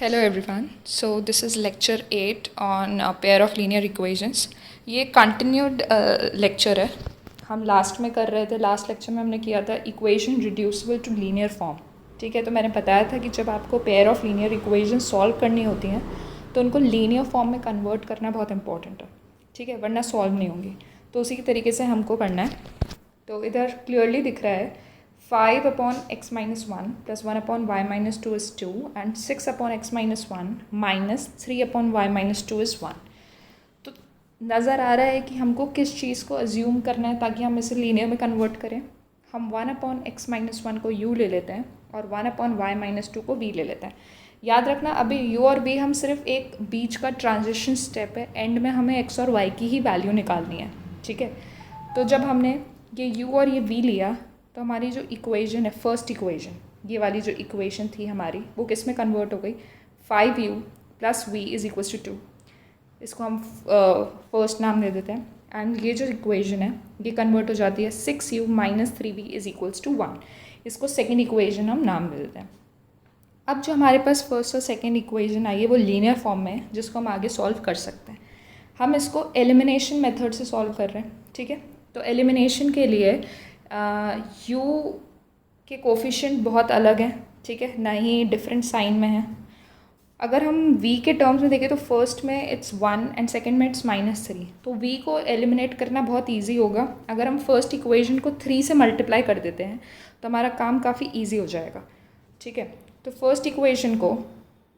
Hello everyone. So this is lecture 8 on a pair of linear equations. ये continued lecture है. हम last में कर रहे थे, लास्ट लेक्चर में हमने किया था equation reducible to linear form. ठीक है, तो मैंने बताया था कि जब आपको pair of linear equation solve करनी होती हैं तो उनको लीनियर फॉर्म में कन्वर्ट करना बहुत इंपॉर्टेंट है. ठीक है, वरना सॉल्व नहीं होंगी. तो उसी के तरीके से हमको करना है. तो इधर क्लियरली दिख रहा है 5 upon x minus 1 plus 1 upon y minus 2 is 2 and 6 upon x minus 1 minus 3 upon y minus 2 is 1. तो नज़र आ रहा है कि हमको किस चीज़ को अज्यूम करना है ताकि हम इसे लीनियर में कन्वर्ट करें. हम 1 upon x minus 1 को u ले लेते हैं और 1 upon y minus 2 को v ले लेते हैं. याद रखना अभी u और v हम सिर्फ एक बीच का ट्रांजिशन स्टेप है. एंड में हमें x और y की ही वैल्यू निकालनी है. ठीक है, तो जब हमने ये u और ये v लिया तो हमारी जो इक्वेशन है, फर्स्ट इक्वेशन, ये वाली जो इक्वेशन थी हमारी, वो किस में कन्वर्ट हो गई? 5u plus v is equals to 2. इसको हम फर्स्ट नाम दे देते हैं. एंड ये जो इक्वेशन है ये कन्वर्ट हो जाती है 6u minus 3v is equals to 1. इसको सेकेंड इक्वेशन हम नाम दे देते हैं. अब जो हमारे पास फर्स्ट और सेकेंड इक्वेशन आई है वो लीनियर फॉर्म में है, जिसको हम आगे सॉल्व कर सकते हैं. हम इसको एलिमिनेशन मेथड से सॉल्व कर रहे हैं. ठीक है, तो एलिमिनेशन के लिए u के कोफिशिएंट बहुत अलग हैं. ठीक है, ना ही डिफरेंट साइन में है. अगर हम v के टर्म्स में देखें तो फर्स्ट में इट्स 1 एंड सेकंड में इट्स -3. तो v को एलिमिनेट करना बहुत इजी होगा. अगर हम फर्स्ट इक्वेशन को 3 से मल्टीप्लाई कर देते हैं तो हमारा काम काफ़ी इजी हो जाएगा. ठीक है, तो फर्स्ट इक्वेशन को,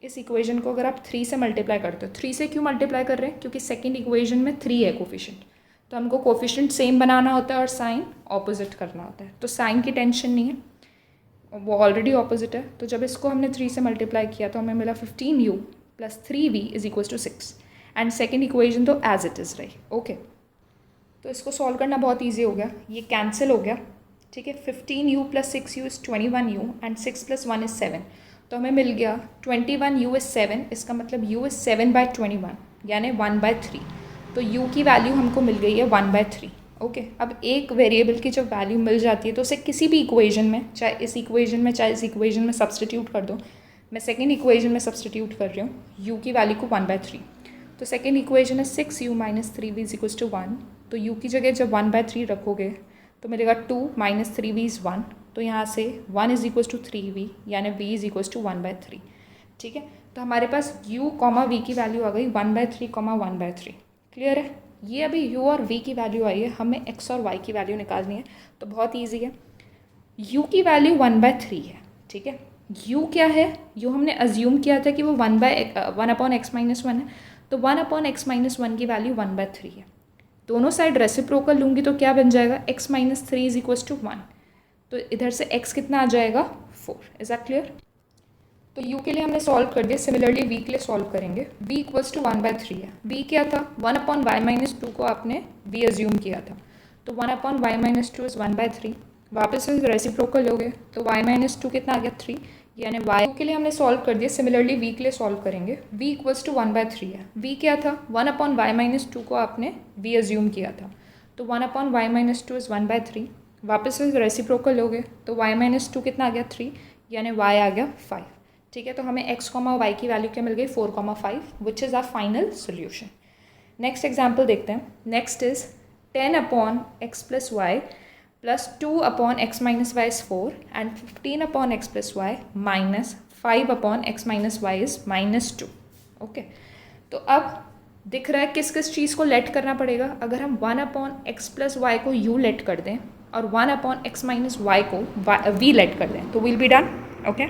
इस इक्वेशन को अगर आप 3 से मल्टीप्लाई करते हो, 3 से क्यों मल्टीप्लाई कर रहे हैं? क्योंकि सेकेंड इक्वेशन में 3 है कोफिशिएंट. तो हमको कोफिशिएंट सेम बनाना होता है और साइन ऑपोजिट करना होता है. तो साइन की टेंशन नहीं है, वो ऑलरेडी ऑपोजिट है. तो जब इसको हमने 3 से मल्टीप्लाई किया तो हमें मिला 15u plus 3v is equal to 6. And second equation तो एज इट इज़ रही. ओके, तो इसको सॉल्व करना बहुत ईजी हो गया. ये कैंसिल हो गया. ठीक है, 15u plus 6u is 21u and 6 plus 1 is 7. तो हमें मिल गया 21u इज़ 7. इसका मतलब u इज़ 7/21 यानी 1/3. तो u की वैल्यू हमको मिल गई है 1/3. ओके, अब एक वेरिएबल की जब वैल्यू मिल जाती है तो उसे किसी भी इक्वेशन में, चाहे इस इक्वेशन में चाहे इस इक्वेशन में सब्सटीट्यूट कर दो. मैं सेकेंड इक्वेशन में सब्सटीट्यूट कर रही हूँ u की वैल्यू को 1/3. तो सेकेंड इक्वेशन है 6u minus 3v is equals to 1. तो u की जगह जब 1/3 रखोगे तो मिलेगा 2 माइनस 3v इज़ 1. तो यहाँ से 1 इज इक्वल्स टू 3v यानी v इज इक्वल्स टू 1/3. ठीक है, तो हमारे पास u कॉमा v की वैल्यू आ गई 1/3 1/3. क्लियर है? ये अभी u और v की वैल्यू आई है, हमें x और y की वैल्यू निकालनी है. तो बहुत इजी है. u की वैल्यू 1/3 है. ठीक है, u क्या है? u हमने अज्यूम किया था कि वो 1 अपॉन एक्स माइनस 1 है. तो 1 अपॉन एक्स माइनस 1 की वैल्यू 1/3 है. दोनों साइड रेसिप्रोकल लूँगी तो क्या बन जाएगा? x minus 3 is equals to 1. तो इधर से x कितना आ जाएगा? 4. Is that clear? तो u के लिए हमने सॉल्व कर दिया. सिमिलरली v के लिए सॉल्व करेंगे. v इक्वल्स टू 1/3 है. v क्या था? 1 अपॉन y माइनस 2 को आपने v अज्यूम किया था. तो 1 अपॉन y माइनस 2 इज़ 1/3. वापस से रेसिप्रोकल हो गए तो y माइनस 2 कितना आ गया? 3. यानी y के लिए हमने सॉल्व कर दिया. सिमिलरली v के लिए सॉल्व करेंगे. v इक्वल्स टू 1/3 है. v क्या था? 1 अपॉन y माइनस 2 को आपने v अज्यूम किया था. तो 1 अपॉन y माइनस 2 इज़ 1/3. वापस से रेसिप्रोकल हो गए तो y माइनस 2 कितना आ गया? 3. यानी y आ गया 5. ठीक है, तो हमें x, y की वैल्यू क्या मिल गई? 4, 5 which is our final solution. Next example देखते हैं. Next is 10 upon x plus y plus 2 upon x minus y is 4 and 15 upon x plus y minus 5 upon x minus y is -2. Okay, तो अब दिख रहा है किस किस चीज़ को लेट करना पड़ेगा. अगर हम 1 अपॉन एक्स प्लस वाई को u लेट कर दें और 1 अपॉन एक्स माइनस वाई को v लेट कर दें तो विल बी डन. ओके,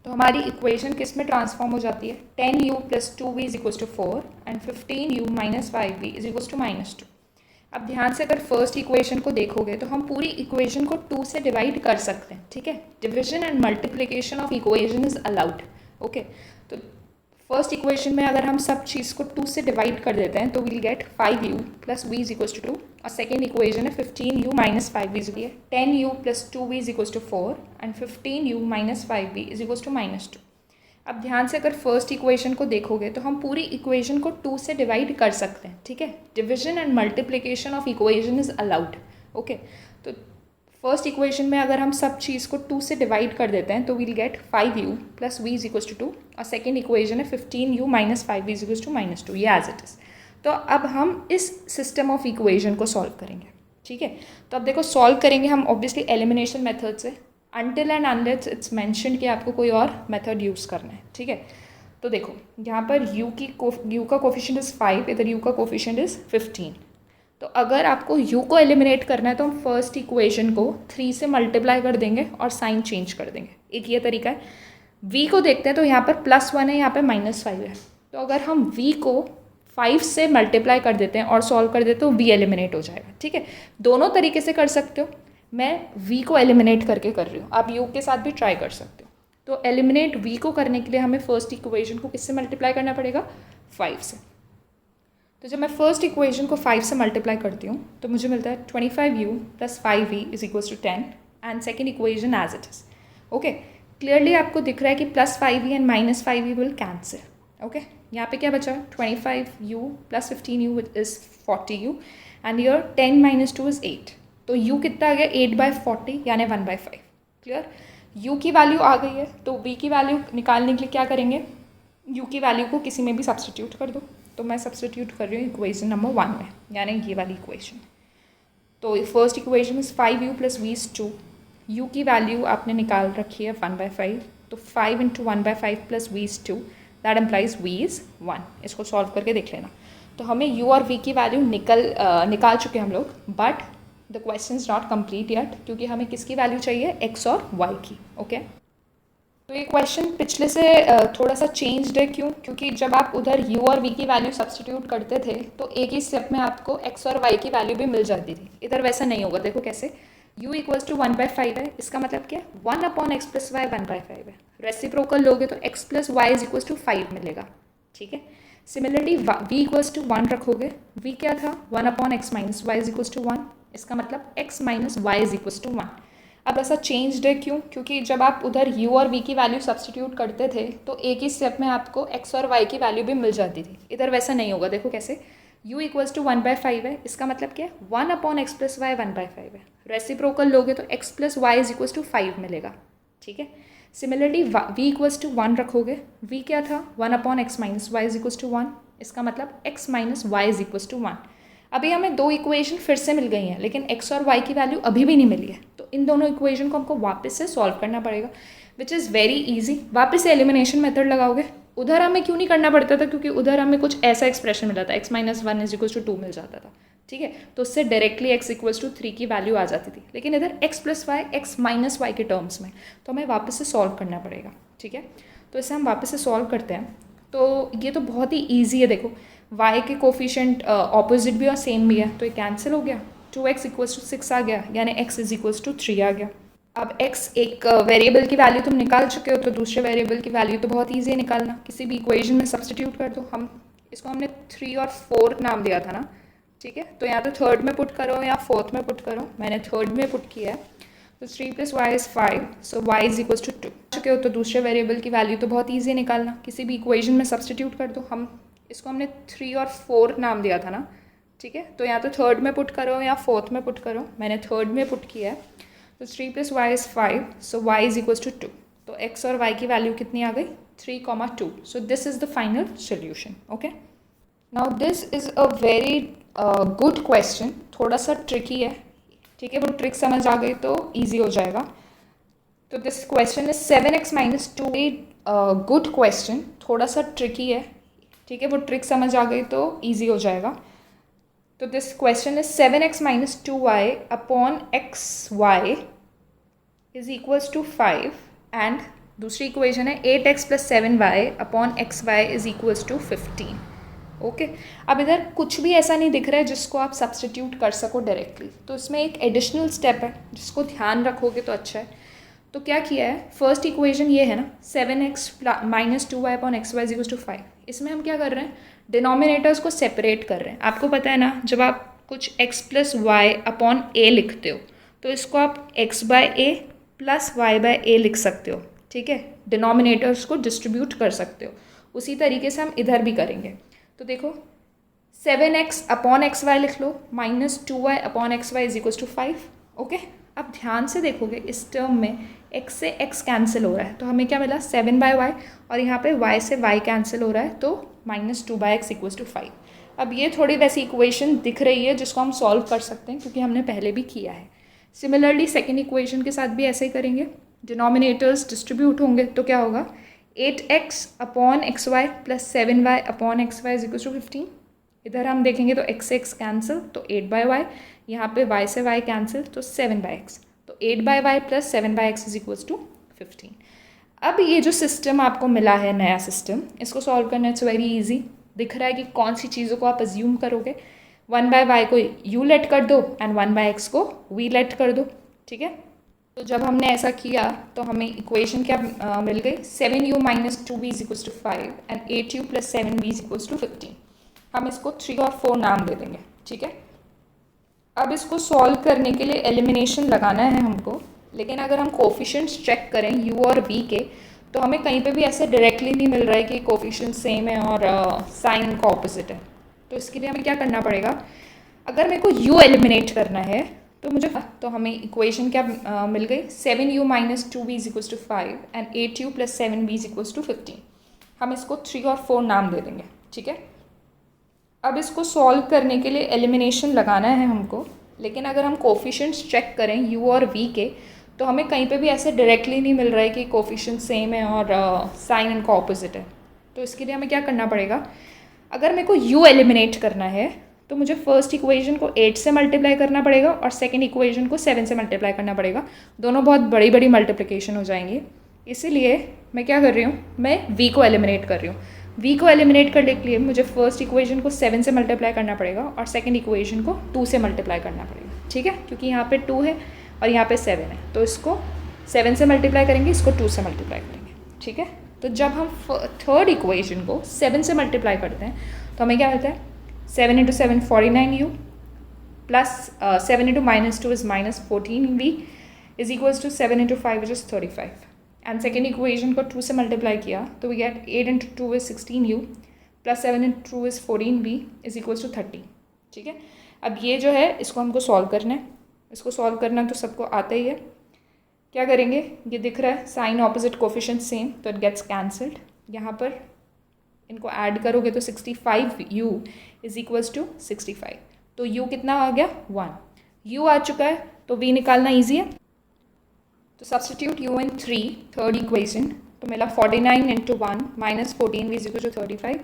तो हमारी इक्वेशन किस में ट्रांसफॉर्म हो जाती है? 10u plus 2v is equals to 4 and 15u minus 5v is equals to -2. अब ध्यान से अगर फर्स्ट इक्वेशन को देखोगे तो हम पूरी इक्वेशन को 2 से डिवाइड कर सकते हैं. ठीक है, division and multiplication of equation is allowed. Okay, तो फर्स्ट इक्वेशन में अगर हम सब चीज़ को 2 से डिवाइड कर देते हैं तो will get 5u plus v is equals to 2. और सेकेंड इक्वेशन है 15u minus 5v is 10u plus 2v is equals to 4 and 15u minus 5v is equals to -2. अब ध्यान से अगर फर्स्ट इक्वेशन को देखोगे तो हम पूरी इक्वेशन को 2 से डिवाइड कर सकते हैं. ठीक है, division and multiplication of equation is allowed. Okay, तो फर्स्ट इक्वेशन में अगर हम सब चीज़ को 2 से डिवाइड कर देते हैं तो will get 5u plus v is equals to 2, और सेकेंड इक्वेशन है 15u minus 5v is equals to -2, ये एज इट इज़। तो अब हम इस सिस्टम ऑफ इक्वेशन को सॉल्व करेंगे, ठीक है। तो अब देखो सॉल्व करेंगे हम ऑब्वियसली एलिमिनेशन मेथड से, until and unless it's mentioned कि आपको कोई और मेथड यूज़ करना है, ठीक है। तो देखो यहाँ पर u का कोफिशिएंट इज़ 5, इधर u का कोफिशिएंट इज़ 15। तो अगर आपको u को एलिमिनेट करना है तो हम फर्स्ट इक्वेशन को 3 से मल्टीप्लाई कर देंगे और साइन चेंज कर देंगे, एक ये तरीका है। v को देखते हैं तो यहाँ पर +1 है, यहाँ पर -5 है। तो अगर हम v को 5 से मल्टीप्लाई कर देते हैं और सॉल्व कर देते हैं तो v एलिमिनेट हो जाएगा, ठीक है। दोनों तरीके से कर सकते हो, मैं v को एलिमिनेट करके कर रही हूँ, आप u के साथ भी ट्राई कर सकते हो। तो एलिमिनेट v को करने के लिए हमें फर्स्ट इक्वेशन को किससे मल्टीप्लाई करना पड़ेगा, 5 से। तो जब मैं फर्स्ट इक्वेशन को 5 से मल्टीप्लाई करती हूँ तो मुझे मिलता है 25u plus 5v is equals to 10, and second equation as it is. Okay, clearly आपको दिख रहा है कि +5v and -5v will cancel. Okay, यहाँ पे क्या बचा, 25u plus 15u is 40u, and your 10 - 2 is 8। तो u कितना आ गया, 8/40 यानी 1/5। क्लियर, u की वैल्यू आ गई है, तो v की वैल्यू निकालने के लिए क्या करेंगे, u की वैल्यू को किसी में भी सब्सटीट्यूट कर दो। तो मैं सब्सटीट्यूट कर रही हूँ इक्वेशन नंबर 1 में, यानी ये वाली इक्वेशन। तो first equation is 5u plus v is 2, u की वैल्यू आपने निकाल रखी है 1/5, तो 5 × 1/5 plus v is 2, that employees v is 1। इसको सॉल्व करके देख लेना। तो हमें u और v की वैल्यू निकाल चुके हम लोग, but the question is not complete yet, क्योंकि हमें किसकी वैल्यू चाहिए, x और y की। ओके, तो ये क्वेश्चन पिछले से थोड़ा सा चेंज्ड है, क्योंकि जब आप उधर u और v की वैल्यू सब्सटीट्यूट करते थे तो एक ही स्टेप में आपको x और y की वैल्यू भी मिल जाती थी। इधर वैसा नहीं होगा। देखो कैसे, u इक्वल्स टू 1/5 है, इसका मतलब क्या है, 1/x प्लस वाई 1/5 है। रेसिप्रोकल लोगे तो x plus y is equals to 5 मिलेगा, ठीक है। सिमिलरली v इक्वल्स टू 1 रखोगे, v क्या था, 1/x minus y is equals to 1, इसका मतलब x minus y is equals to 1। अब ऐसा चेंज्ड है क्योंकि जब आप उधर u और v की वैल्यू सब्सटीट्यूट करते थे तो एक ही स्टेप में आपको x और y की वैल्यू भी मिल जाती थी। इधर वैसा नहीं होगा। देखो कैसे, u इक्वल्स टू 1/5 है, इसका मतलब क्या है, 1/x प्लस वाई 1/5 है। रेसिप्रोकल लोगे तो x plus y is equals to 5 मिलेगा, ठीक है। सिमिलरली v इक्वल्स टू 1 रखोगे, v क्या था, 1/x minus y is equals to 1, इसका मतलब x minus y is equals to 1। अभी हमें दो इक्वेशन फिर से मिल गई हैं, लेकिन x और y की वैल्यू अभी भी नहीं मिली है। तो इन दोनों इक्वेशन को हमको वापस से सॉल्व करना पड़ेगा, विच इज़ वेरी इजी। वापस से एलिमिनेशन मेथड लगाओगे। उधर हमें क्यों नहीं करना पड़ता था, क्योंकि उधर हमें कुछ ऐसा एक्सप्रेशन मिला था, x minus 1 is equals to 2 मिल जाता था, ठीक है। तो उससे डायरेक्टली x इक्वल्स टू 3 की वैल्यू आ जाती थी। लेकिन इधर x plus y x minus y के टर्म्स में, तो हमें वापस से सॉल्व करना पड़ेगा, ठीक है। तो इसे हम वापस से सॉल्व करते हैं। तो ये तो बहुत ही ईजी है। देखो y के कोफिशिएंट ऑपोजिट भी और सेम भी है, तो ये कैंसिल हो गया। 2x इक्वल्स टू 6 आ गया, यानी x इज इक्वल्स टू 3 आ गया। अब x एक वेरिएबल की वैल्यू तुम निकाल चुके हो, तो दूसरे वेरिएबल की वैल्यू तो बहुत ईजी है निकालना। किसी भी इक्वेशन में सब्सटीट्यूट कर दो। हम इसको हमने 3 और 4 नाम दिया था ना, ठीक है। तो यहाँ तो थर्ड में पुट करो या फोर्थ में पुट करो, मैंने थर्ड में पुट किया है। तो 3 + y is 5, so y is equals to 2 चुके हो। तो दूसरे वेरिएबल की वैल्यू तो बहुत ईजी है निकालना। किसी भी इक्वेशन में सब्सटीट्यूट कर दो। हम इसको हमने 3 और 4 नाम दिया था ना, ठीक है। तो यहाँ तो थर्ड में पुट करो या फोर्थ में पुट करो, मैंने थर्ड में पुट किया है। तो 3 + y is 5, so y is equals to 2। तो x और y की वैल्यू कितनी आ गई, 3, 2। So this is the final solution. Okay, now this is a very good question, थोड़ा सा ट्रिकी है, ठीक है। वो ट्रिक समझ आ गई तो ईजी हो जाएगा। तो this question is 7x - 2, good question, थोड़ा सा ट्रिकी है, ठीक है। वो ट्रिक समझ आ गई तो ईजी हो जाएगा। तो this question is 7x - 2y upon xy is equals to 5, and दूसरी इक्वेशन है 8x + 7y upon xy is equals to 15। Okay, अब इधर कुछ भी ऐसा नहीं दिख रहा है जिसको आप सब्सटीट्यूट कर सको डायरेक्टली। तो इसमें एक एडिशनल स्टेप है जिसको ध्यान रखोगे तो अच्छा है। तो क्या किया है, फर्स्ट इक्वेशन ये है ना, 7x - 2y upon xy is equals to 5। इसमें हम क्या कर रहे हैं, डिनोमिनेटर्स को सेपरेट कर रहे हैं। आपको पता है ना, जब आप कुछ x + y अपॉन a लिखते हो तो इसको आप x/a + y/a लिख सकते हो, ठीक है। डिनोमिनेटर्स को डिस्ट्रीब्यूट कर सकते हो। उसी तरीके से हम इधर भी करेंगे। तो देखो 7x अपॉन xy लिख लो, -2y upon xy is equals to 5। Okay, अब ध्यान से देखोगे इस टर्म में x से x कैंसिल हो रहा है, तो हमें क्या मिला 7/y, और यहाँ पे y से y कैंसिल हो रहा है, तो -2/x = 5। अब ये थोड़ी वैसी इक्वेशन दिख रही है जिसको हम सॉल्व कर सकते हैं क्योंकि हमने पहले भी किया है। सिमिलरली सेकेंड इक्वेशन के साथ भी ऐसे ही करेंगे, डिनोमिनेटर्स डिस्ट्रीब्यूट होंगे तो क्या होगा 8x/xy + 7y/xy = 15। इधर हम देखेंगे तो x से x कैंसिल, तो 8/y, यहाँ पे y से y कैंसिल, तो 7/x, तो 8/y + 7/x = 15। अब ये जो सिस्टम आपको मिला है, नया सिस्टम, इसको सॉल्व करना इट्स वेरी इजी। दिख रहा है कि कौन सी चीज़ों को आप अज्यूम करोगे। 1/y को u लेट कर दो एंड 1/x को v लेट कर दो, ठीक है। तो जब हमने ऐसा किया तो हमें इक्वेशन क्या मिल गई, 7u - 2v = 5 and 8u + 7v = 15। हम इसको 3 और 4 नाम दे देंगे, ठीक है। अब इसको सॉल्व करने के लिए एलिमिनेशन लगाना है हमको, लेकिन अगर हम कोफिशिएंट्स चेक करें u और v के, तो हमें कहीं पे भी ऐसे डायरेक्टली नहीं मिल रहा है कि कोफिशिएंट सेम है और साइन का ऑपोजिट है। तो इसके लिए हमें क्या करना पड़ेगा, अगर मेरे को u एलिमिनेट करना है तो हमें इक्वेशन क्या मिल गई, 7u - 2v = 5 and 8u + 7v = 15। हम इसको 3 और 4 नाम दे देंगे, ठीक है। अब इसको सॉल्व करने के लिए एलिमिनेशन लगाना है हमको, लेकिन अगर हम कोफिशिएंट्स चेक करें u और v के, तो हमें कहीं पे भी ऐसे डायरेक्टली नहीं मिल रहा है कि कोफिशिएंट सेम है और साइन इनका ऑपोजिट है। तो इसके लिए हमें क्या करना पड़ेगा, अगर मेरे को u एलिमिनेट करना है तो मुझे फर्स्ट इक्वेशन को 8 से मल्टीप्लाई करना पड़ेगा और सेकंड इक्वेशन को 7 से मल्टीप्लाई करना पड़ेगा। दोनों बहुत बड़ी बड़ी मल्टीप्लिकेशन हो जाएंगी, इसीलिए मैं क्या कर रही हूँ, मैं v को एलिमिनेट कर रही हूँ। v को एलिमिनेट करने के लिए मुझे फर्स्ट इक्वेशन को 7 से मल्टीप्लाई करना पड़ेगा और सेकंड इक्वेशन को 2 से मल्टीप्लाई करना पड़ेगा, ठीक है, क्योंकि यहाँ पे 2 है और यहाँ पे 7 है, तो इसको 7 से मल्टीप्लाई करेंगे, इसको 2 से मल्टीप्लाई करेंगे, ठीक है। तो जब हम थर्ड इक्वेशन को 7 से मल्टीप्लाई करते हैं तो हमें क्या मिलता है, 7 × 7 49u plus 7 × -2 is -14v = 7 × 5 which is 35। And second equation को 2 से मल्टीप्लाई किया तो we get 8 × 2 is 16u plus 7 × 2 is 14v = 30, ठीक है। अब ये जो है इसको हमको सॉल्व करना है, इसको सॉल्व करना तो सबको आता ही है। क्या करेंगे, ये दिख रहा है साइन ऑपोजिट कोफिशिएंट सेम, तो इट गेट्स कैंसल्ड। यहाँ पर इनको ऐड करोगे तो 65u = 65, तो u कितना आ गया 1, u आ चुका है तो v निकालना ईजी है। तो सब्सटीट्यूट u इन 3 थर्ड इक्वेशन, तो मिला 49 × 1 -14v = 35,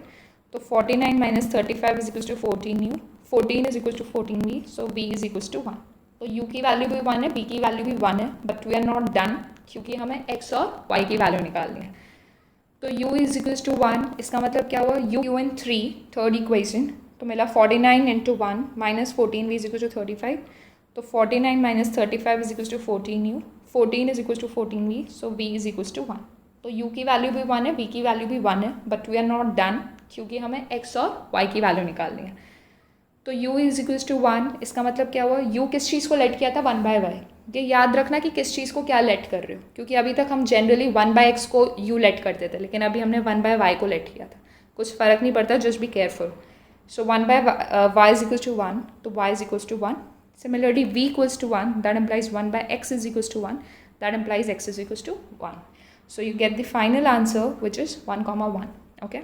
तो 49 - 35 = 14u, 14 = 14v, सो v = 1। तो u की वैल्यू भी 1 है, v की वैल्यू भी 1 है, but we are not done क्योंकि हमें x और y की वैल्यू निकालनी है। तो u = 1, इसका मतलब क्या हुआ, u इन 3 थर्ड इक्वेशन, तो मिला 49 × 1 -14v = 35, तो 49 - 35 = 14u, 14 = 14v, सो v = 1। तो u की वैल्यू भी 1 है, v की वैल्यू भी 1 है, but we are not done क्योंकि हमें x और y की वैल्यू निकालनी है। तो u = 1, इसका मतलब क्या हुआ, u किस चीज़ को लेट किया था 1/y। ये याद रखना कि किस चीज़ को क्या लेट कर रहे हो, क्योंकि अभी तक हम जनरली 1/x को u लेट करते थे, लेकिन अभी हमने 1/y को लेट किया था। कुछ फ़र्क नहीं पड़ता, just be careful. So 1/y = 1, तो y = 1। Similarly, v = 1, that implies 1/x = 1, that implies x = 1. So you get the final answer, which is 1, 1. Okay.